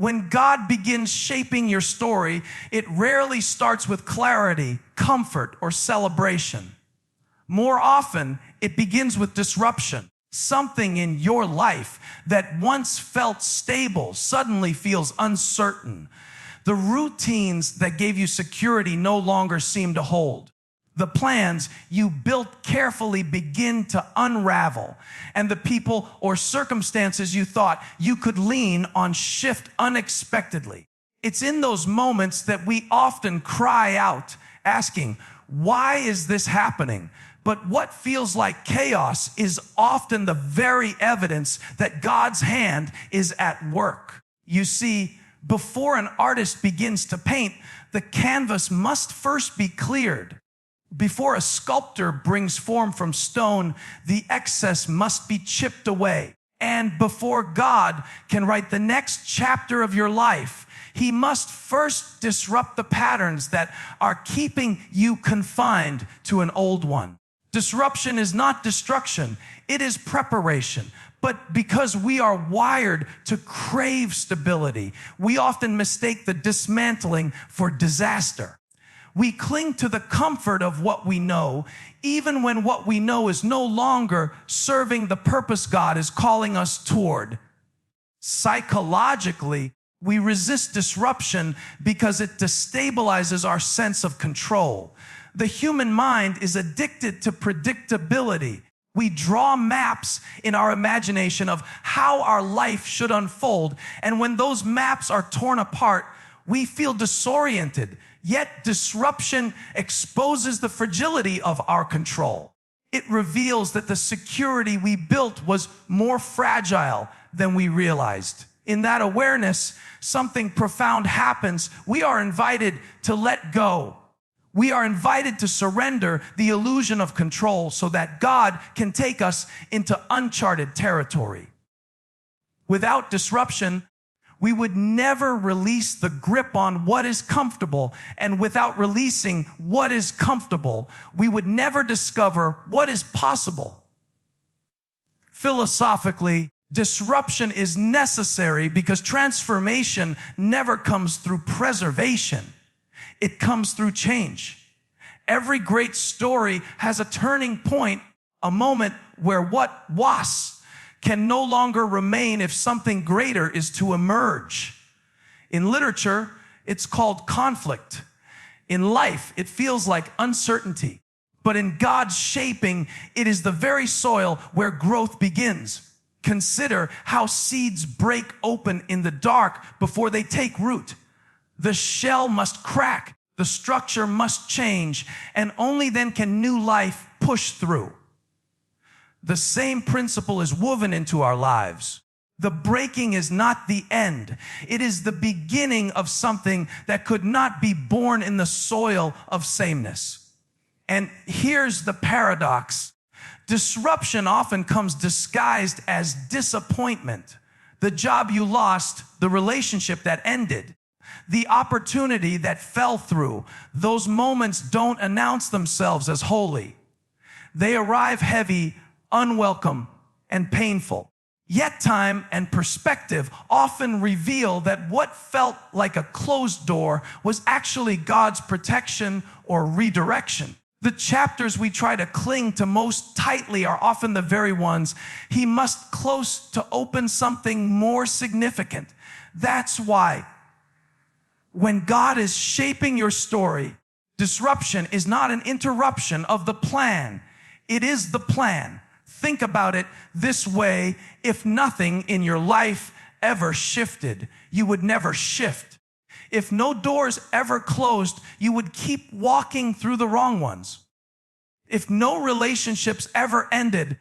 When God begins shaping your story, it rarely starts with clarity, comfort, or celebration. More often, it begins with disruption. Something in your life that once felt stable suddenly feels uncertain. The routines that gave you security no longer seem to hold. The plans you built carefully begin to unravel, and the people or circumstances you thought you could lean on shift unexpectedly. It's in those moments that we often cry out, asking, "Why is this happening?" But what feels like chaos is often the very evidence that God's hand is at work. You see, before an artist begins to paint, the canvas must first be cleared. Before a sculptor brings form from stone, the excess must be chipped away. And before God can write the next chapter of your life, He must first disrupt the patterns that are keeping you confined to an old one. Disruption is not destruction, it is preparation. But because we are wired to crave stability, we often mistake the dismantling for disaster. We cling to the comfort of what we know, even when what we know is no longer serving the purpose God is calling us toward. Psychologically, we resist disruption because it destabilizes our sense of control. The human mind is addicted to predictability. We draw maps in our imagination of how our life should unfold, and when those maps are torn apart, we feel disoriented. Yet disruption exposes the fragility of our control. It reveals that the security we built was more fragile than we realized. In that awareness, something profound happens. We are invited to let go. We are invited to surrender the illusion of control so that God can take us into uncharted territory. Without disruption, we would never release the grip on what is comfortable, and without releasing what is comfortable, we would never discover what is possible. Philosophically, disruption is necessary because transformation never comes through preservation. It comes through change. Every great story has a turning point, a moment where what was can no longer remain if something greater is to emerge. In literature, it's called conflict. In life, it feels like uncertainty. But in God's shaping, it is the very soil where growth begins. Consider how seeds break open in the dark before they take root. The shell must crack, the structure must change, and only then can new life push through. The same principle is woven into our lives. The breaking is not the end. It is the beginning of something that could not be born in the soil of sameness. And here's the paradox. Disruption often comes disguised as disappointment. The job you lost, the relationship that ended, the opportunity that fell through. Those moments don't announce themselves as holy. They arrive heavy, unwelcome, and painful. Yet time and perspective often reveal that what felt like a closed door was actually God's protection or redirection. The chapters we try to cling to most tightly are often the very ones He must close to open something more significant. That's why when God is shaping your story, disruption is not an interruption of the plan. It is the plan. Think about it this way. If nothing in your life ever shifted, you would never shift. If no doors ever closed, you would keep walking through the wrong ones. If no relationships ever ended,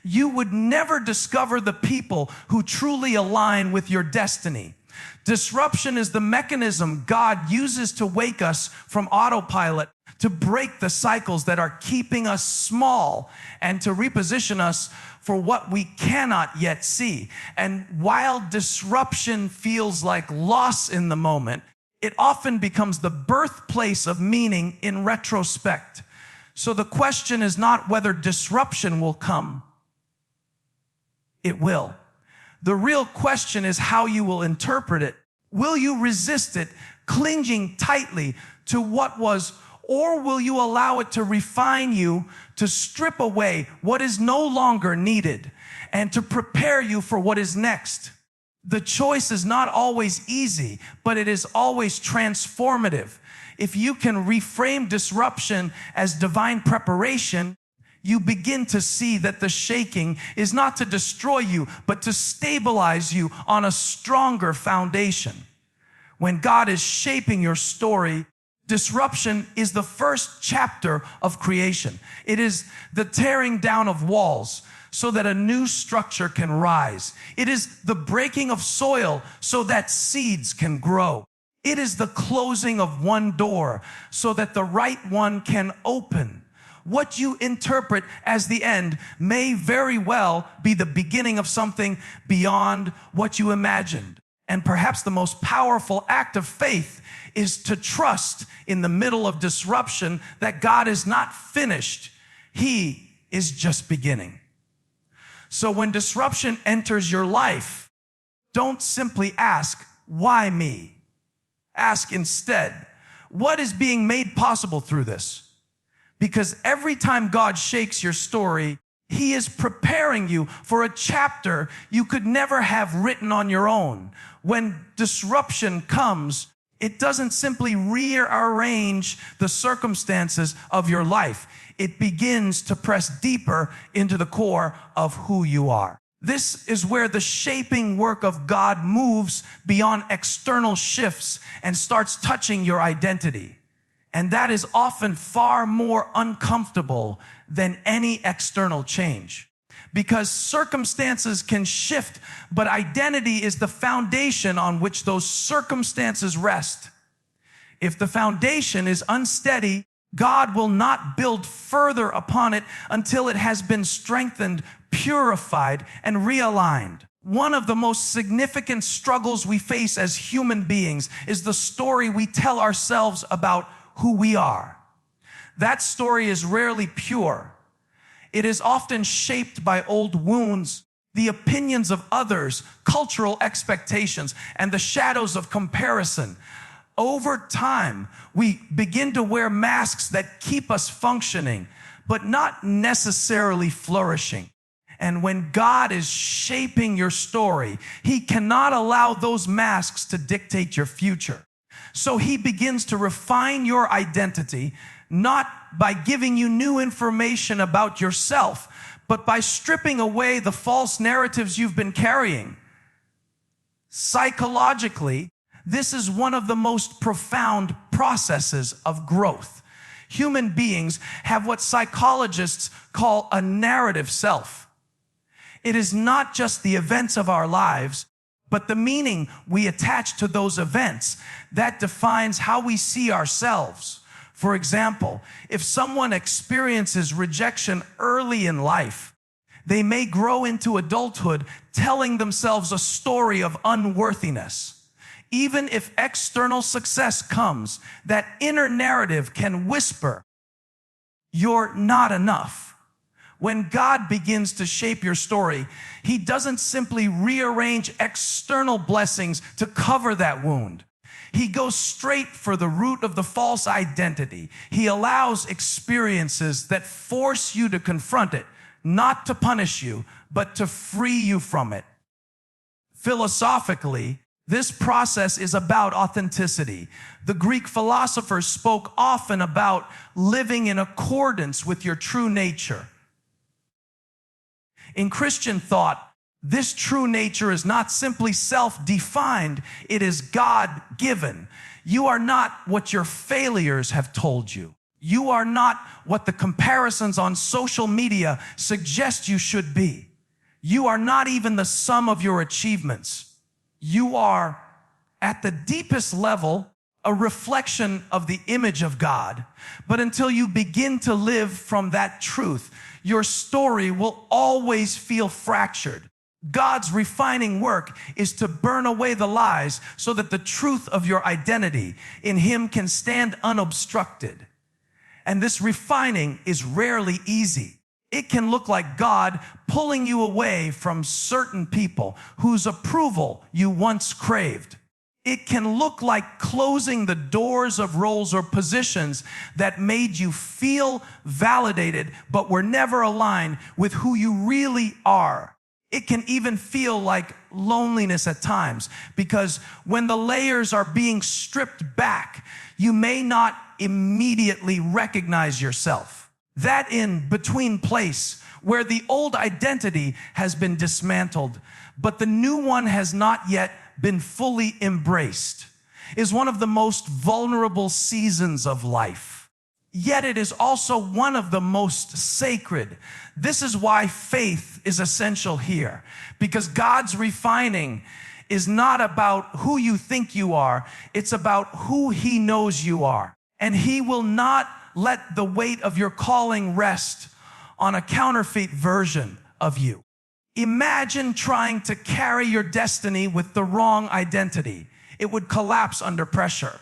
you would never discover the people who truly align with your destiny. Disruption is the mechanism God uses to wake us from autopilot, to break the cycles that are keeping us small, and to reposition us for what we cannot yet see. And while disruption feels like loss in the moment, it often becomes the birthplace of meaning in retrospect. So the question is not whether disruption will come. It will. The real question is how you will interpret it. Will you resist it, clinging tightly to what was, or will you allow it to refine you, to strip away what is no longer needed, and to prepare you for what is next? The choice is not always easy, but it is always transformative. If you can reframe disruption as divine preparation, you begin to see that the shaking is not to destroy you, but to stabilize you on a stronger foundation. When God is shaping your story, disruption is the first chapter of creation. It is the tearing down of walls so that a new structure can rise. It is the breaking of soil so that seeds can grow. It is the closing of one door so that the right one can open. What you interpret as the end may very well be the beginning of something beyond what you imagined. And perhaps the most powerful act of faith is to trust in the middle of disruption that God is not finished. He is just beginning. So when disruption enters your life, don't simply ask, why me? Ask instead, what is being made possible through this? Because every time God shakes your story, He is preparing you for a chapter you could never have written on your own. When disruption comes, it doesn't simply rearrange the circumstances of your life. It begins to press deeper into the core of who you are. This is where the shaping work of God moves beyond external shifts and starts touching your identity. And that is often far more uncomfortable than any external change. Because circumstances can shift, but identity is the foundation on which those circumstances rest. If the foundation is unsteady, God will not build further upon it until it has been strengthened, purified, and realigned. One of the most significant struggles we face as human beings is the story we tell ourselves about who we are. That story is rarely pure. It is often shaped by old wounds, the opinions of others, cultural expectations, and the shadows of comparison. Over time, we begin to wear masks that keep us functioning, but not necessarily flourishing. And when God is shaping your story, He cannot allow those masks to dictate your future. So He begins to refine your identity, not by giving you new information about yourself, but by stripping away the false narratives you've been carrying. Psychologically, this is one of the most profound processes of growth. Human beings have what psychologists call a narrative self. It is not just the events of our lives, but the meaning we attach to those events that defines how we see ourselves. For example, if someone experiences rejection early in life, they may grow into adulthood telling themselves a story of unworthiness. Even if external success comes, that inner narrative can whisper, "You're not enough." When God begins to shape your story, He doesn't simply rearrange external blessings to cover that wound. He goes straight for the root of the false identity. He allows experiences that force you to confront it, not to punish you, but to free you from it. Philosophically, this process is about authenticity. The Greek philosophers spoke often about living in accordance with your true nature. In Christian thought, this true nature is not simply self-defined, it is God-given. You are not what your failures have told you. You are not what the comparisons on social media suggest you should be. You are not even the sum of your achievements. You are, at the deepest level, a reflection of the image of God. But until you begin to live from that truth, your story will always feel fractured. God's refining work is to burn away the lies so that the truth of your identity in Him can stand unobstructed. And this refining is rarely easy. It can look like God pulling you away from certain people whose approval you once craved. It can look like closing the doors of roles or positions that made you feel validated but were never aligned with who you really are. It can even feel like loneliness at times, because when the layers are being stripped back, you may not immediately recognize yourself. That in between place where the old identity has been dismantled, but the new one has not yet been fully embraced, is one of the most vulnerable seasons of life. Yet it is also one of the most sacred. This is why faith is essential here, because God's refining is not about who you think you are. It's about who He knows you are. And He will not let the weight of your calling rest on a counterfeit version of you. Imagine trying to carry your destiny with the wrong identity. It would collapse under pressure.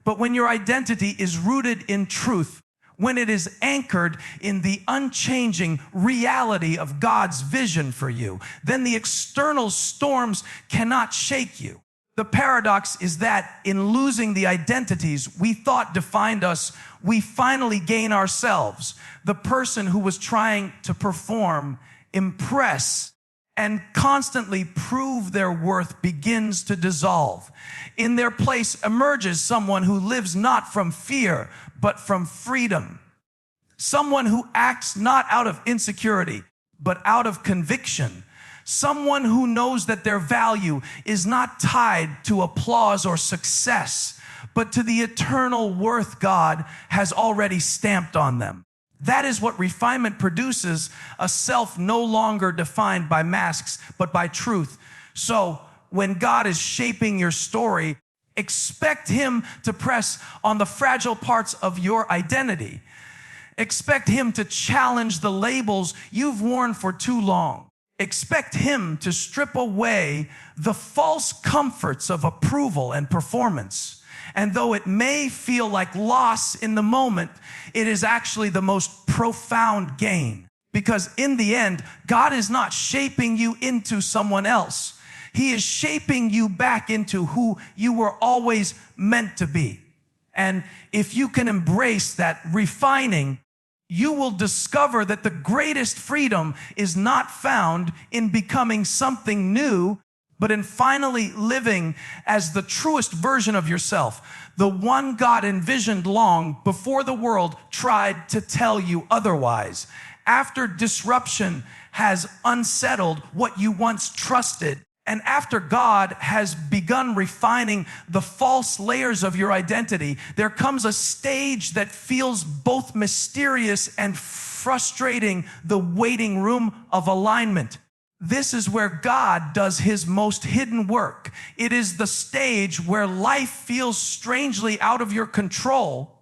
But when your identity is rooted in truth, when it is anchored in the unchanging reality of God's vision for you, then the external storms cannot shake you. The paradox is that in losing the identities we thought defined us, we finally gain ourselves, the person who was trying to perform, impress, and constantly prove their worth begins to dissolve. In their place emerges someone who lives not from fear, but from freedom. Someone who acts not out of insecurity, but out of conviction. Someone who knows that their value is not tied to applause or success, but to the eternal worth God has already stamped on them. That is what refinement produces, a self no longer defined by masks, but by truth. So when God is shaping your story, expect Him to press on the fragile parts of your identity. Expect Him to challenge the labels you've worn for too long. Expect Him to strip away the false comforts of approval and performance. And though it may feel like loss in the moment, it is actually the most profound gain. Because in the end, God is not shaping you into someone else. He is shaping you back into who you were always meant to be. And if you can embrace that refining, you will discover that the greatest freedom is not found in becoming something new, but in finally living as the truest version of yourself, the one God envisioned long before the world tried to tell you otherwise. After disruption has unsettled what you once trusted, and after God has begun refining the false layers of your identity, there comes a stage that feels both mysterious and frustrating, the waiting room of alignment. This is where God does His most hidden work. It is the stage where life feels strangely out of your control.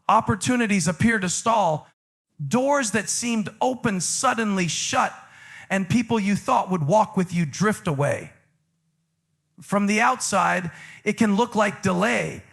Opportunities appear to stall. Doors that seemed open suddenly shut, and people you thought would walk with you drift away. From the outside, it can look like delay,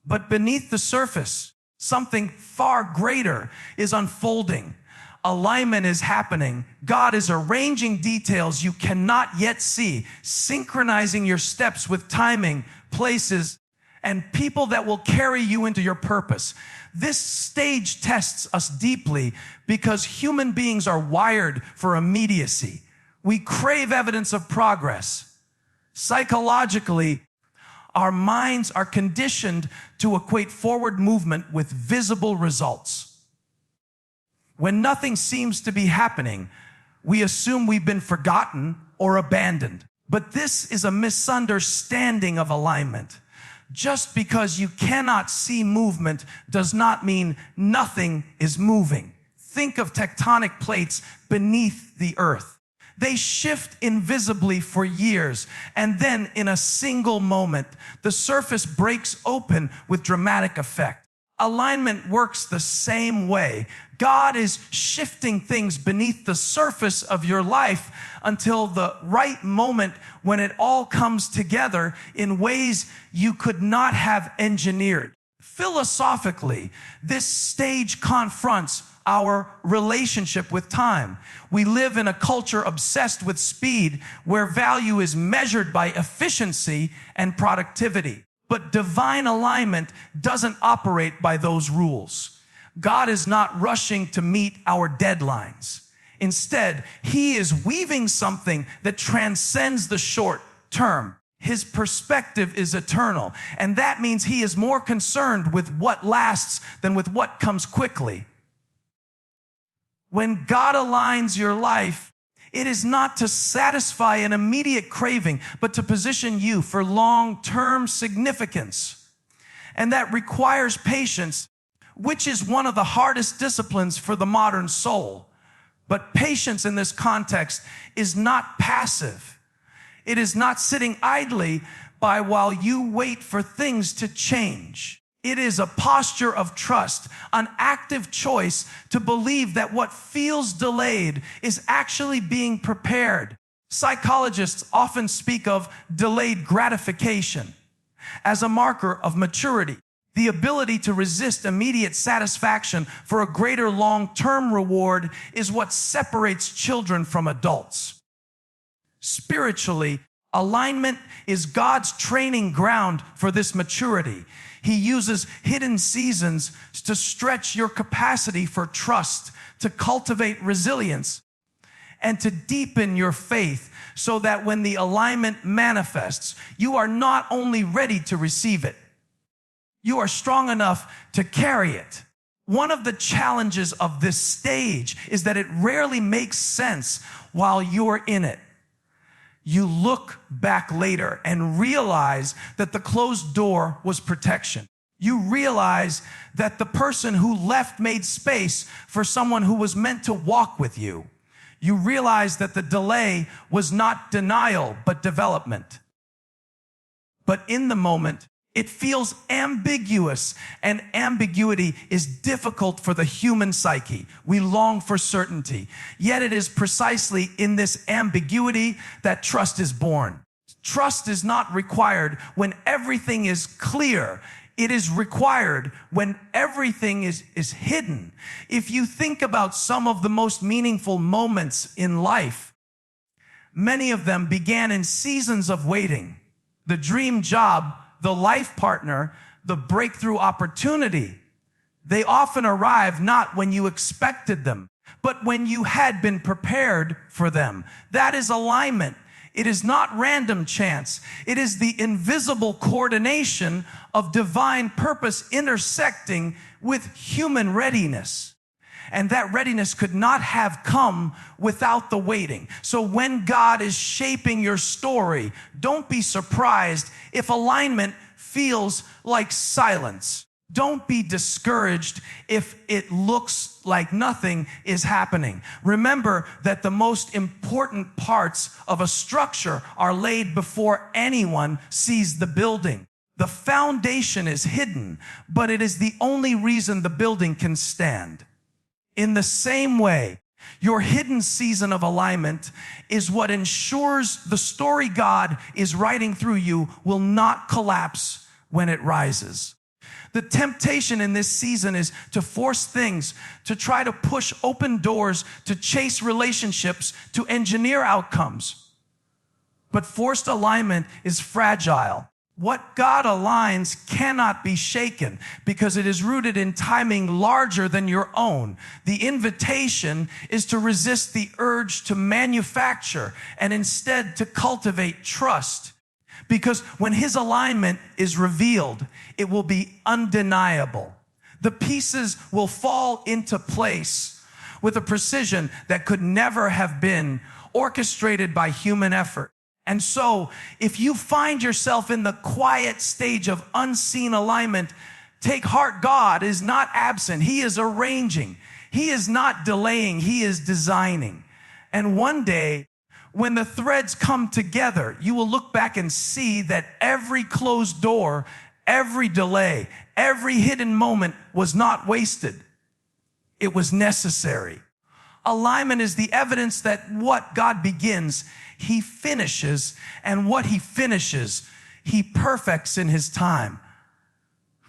but beneath the surface, something far greater is unfolding. Alignment is happening. God is arranging details you cannot yet see, synchronizing your steps with timing, places, and people that will carry you into your purpose. This stage tests us deeply because human beings are wired for immediacy. We crave evidence of progress. Psychologically, our minds are conditioned to equate forward movement with visible results. When nothing seems to be happening, we assume we've been forgotten or abandoned. But this is a misunderstanding of alignment. Just because you cannot see movement does not mean nothing is moving. Think of tectonic plates beneath the earth. They shift invisibly for years, and then in a single moment, the surface breaks open with dramatic effect. Alignment works the same way. God is shifting things beneath the surface of your life until the right moment when it all comes together in ways you could not have engineered. Philosophically, this stage confronts our relationship with time. We live in a culture obsessed with speed, where value is measured by efficiency and productivity. But divine alignment doesn't operate by those rules. God is not rushing to meet our deadlines. Instead, He is weaving something that transcends the short term. His perspective is eternal, and that means He is more concerned with what lasts than with what comes quickly. When God aligns your life, it is not to satisfy an immediate craving, but to position you for long-term significance. And that requires patience, which is one of the hardest disciplines for the modern soul. But patience in this context is not passive. It is not sitting idly by while you wait for things to change. It is a posture of trust, an active choice to believe that what feels delayed is actually being prepared. Psychologists often speak of delayed gratification as a marker of maturity. The ability to resist immediate satisfaction for a greater long-term reward is what separates children from adults. Spiritually, alignment is God's training ground for this maturity. He uses hidden seasons to stretch your capacity for trust, to cultivate resilience, and to deepen your faith so that when the alignment manifests, you are not only ready to receive it, you are strong enough to carry it. One of the challenges of this stage is that it rarely makes sense while you're in it. You look back later and realize that the closed door was protection. You realize that the person who left made space for someone who was meant to walk with you. You realize that the delay was not denial, but development. But in the moment, it feels ambiguous, and ambiguity is difficult for the human psyche. We long for certainty. Yet it is precisely in this ambiguity that trust is born. Trust is not required when everything is clear. It is required when everything is hidden. If you think about some of the most meaningful moments in life, many of them began in seasons of waiting. The dream job, the life partner, the breakthrough opportunity, they often arrive not when you expected them, but when you had been prepared for them. That is alignment. It is not random chance. It is the invisible coordination of divine purpose intersecting with human readiness. And that readiness could not have come without the waiting. So when God is shaping your story, don't be surprised if alignment feels like silence. Don't be discouraged if it looks like nothing is happening. Remember that the most important parts of a structure are laid before anyone sees the building. The foundation is hidden, but it is the only reason the building can stand. In the same way, your hidden season of alignment is what ensures the story God is writing through you will not collapse when it rises. The temptation in this season is to force things, to try to push open doors, to chase relationships, to engineer outcomes. But forced alignment is fragile. What God aligns cannot be shaken because it is rooted in timing larger than your own. The invitation is to resist the urge to manufacture and instead to cultivate trust. Because when His alignment is revealed, it will be undeniable. The pieces will fall into place with a precision that could never have been orchestrated by human effort. And so, if you find yourself in the quiet stage of unseen alignment, take heart. God is not absent. He is arranging. He is not delaying. He is designing. And one day, when the threads come together, you will look back and see that every closed door, every delay, every hidden moment was not wasted. It was necessary. Alignment is the evidence that what God begins, He finishes, and what He finishes, He perfects in His time.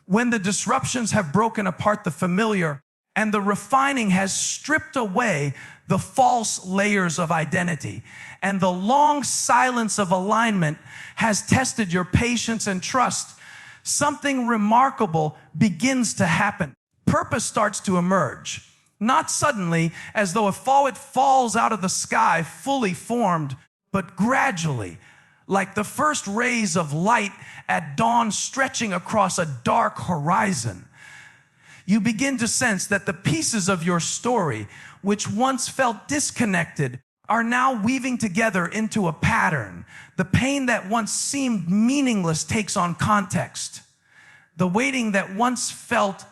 When the disruptions have broken apart the familiar and the refining has stripped away the false layers of identity, and the long silence of alignment has tested your patience and trust, something remarkable begins to happen. Purpose starts to emerge, not suddenly as though it falls out of the sky fully formed, but gradually, like the first rays of light at dawn stretching across a dark horizon. You begin to sense that the pieces of your story, which once felt disconnected, are now weaving together into a pattern. The pain that once seemed meaningless takes on context. The waiting that once felt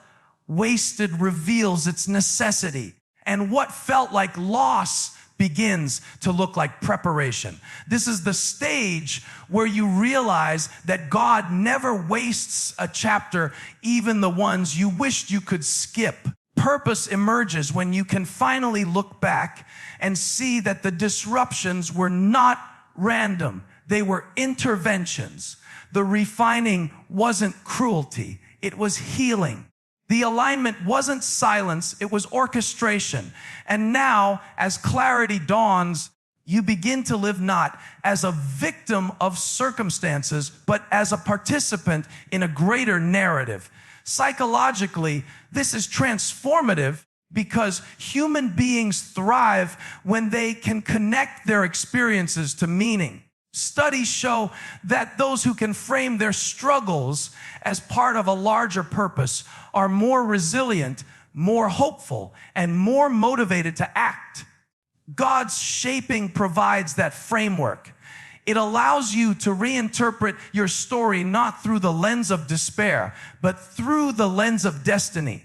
wasted reveals its necessity. And what felt like loss begins to look like preparation. This is the stage where you realize that God never wastes a chapter, even the ones you wished you could skip. Purpose emerges when you can finally look back and see that the disruptions were not random. They were interventions. The refining wasn't cruelty. It was healing. The alignment wasn't silence, it was orchestration. And now, as clarity dawns, you begin to live not as a victim of circumstances, but as a participant in a greater narrative. Psychologically, this is transformative because human beings thrive when they can connect their experiences to meaning. Studies show that those who can frame their struggles as part of a larger purpose are more resilient, more hopeful, and more motivated to act. God's shaping provides that framework. It allows you to reinterpret your story not through the lens of despair, but through the lens of destiny.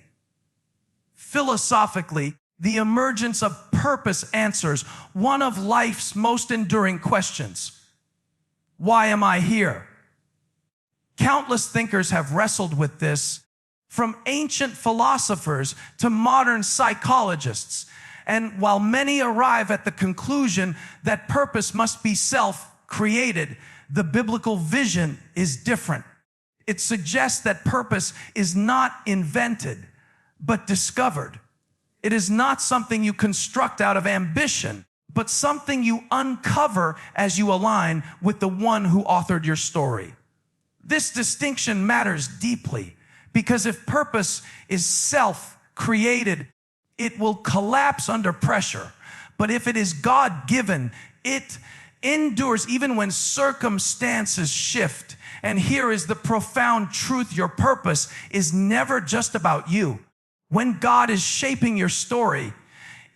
Philosophically, the emergence of purpose answers one of life's most enduring questions. Why am I here? Countless thinkers have wrestled with this, from ancient philosophers to modern psychologists. And while many arrive at the conclusion that purpose must be self-created, the biblical vision is different. It suggests that purpose is not invented, but discovered. It is not something you construct out of ambition, but something you uncover as you align with the one who authored your story. This distinction matters deeply because if purpose is self-created, it will collapse under pressure. But if it is God-given, it endures even when circumstances shift. And here is the profound truth: your purpose is never just about you. When God is shaping your story,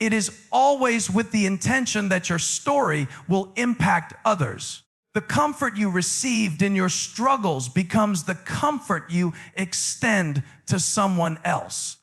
it is always with the intention that your story will impact others. The comfort you received in your struggles becomes the comfort you extend to someone else.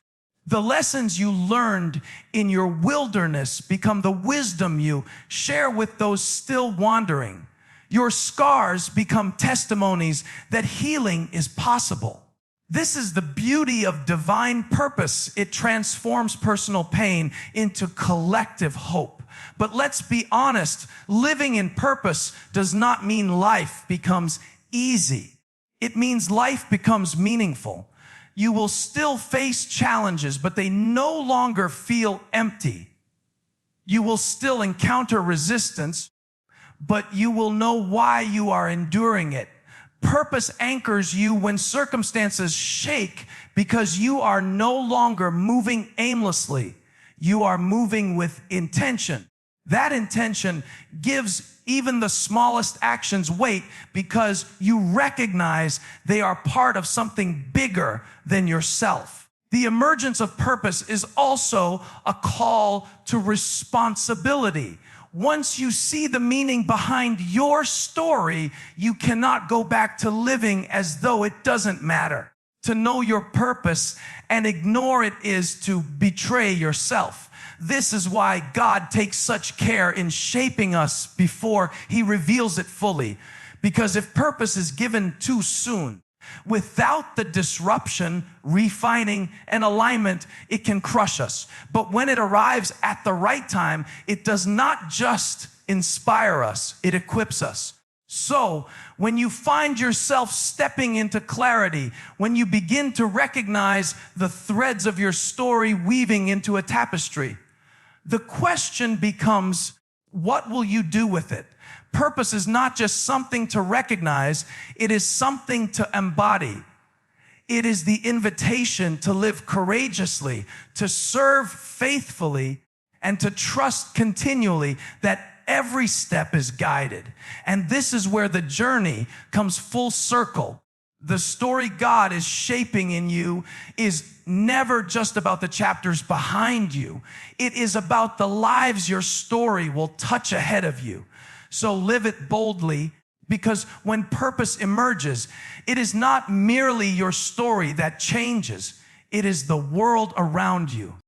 The lessons you learned in your wilderness become the wisdom you share with those still wandering. Your scars become testimonies that healing is possible. This is the beauty of divine purpose. It transforms personal pain into collective hope. But let's be honest, living in purpose does not mean life becomes easy. It means life becomes meaningful. You will still face challenges, but they no longer feel empty. You will still encounter resistance, but you will know why you are enduring it. Purpose anchors you when circumstances shake because you are no longer moving aimlessly. You are moving with intention. That intention gives even the smallest actions weight because you recognize they are part of something bigger than yourself. The emergence of purpose is also a call to responsibility. Once you see the meaning behind your story, you cannot go back to living as though it doesn't matter. To know your purpose and ignore it is to betray yourself. This is why God takes such care in shaping us before He reveals it fully. Because if purpose is given too soon, without the disruption, refining, and alignment, it can crush us. But when it arrives at the right time, it does not just inspire us, it equips us. So, when you find yourself stepping into clarity, when you begin to recognize the threads of your story weaving into a tapestry, the question becomes, what will you do with it? Purpose is not just something to recognize, it is something to embody. It is the invitation to live courageously, to serve faithfully, and to trust continually that every step is guided. And this is where the journey comes full circle. The story God is shaping in you is never just about the chapters behind you. It is about the lives your story will touch ahead of you. So live it boldly, because when purpose emerges, it is not merely your story that changes. It is the world around you.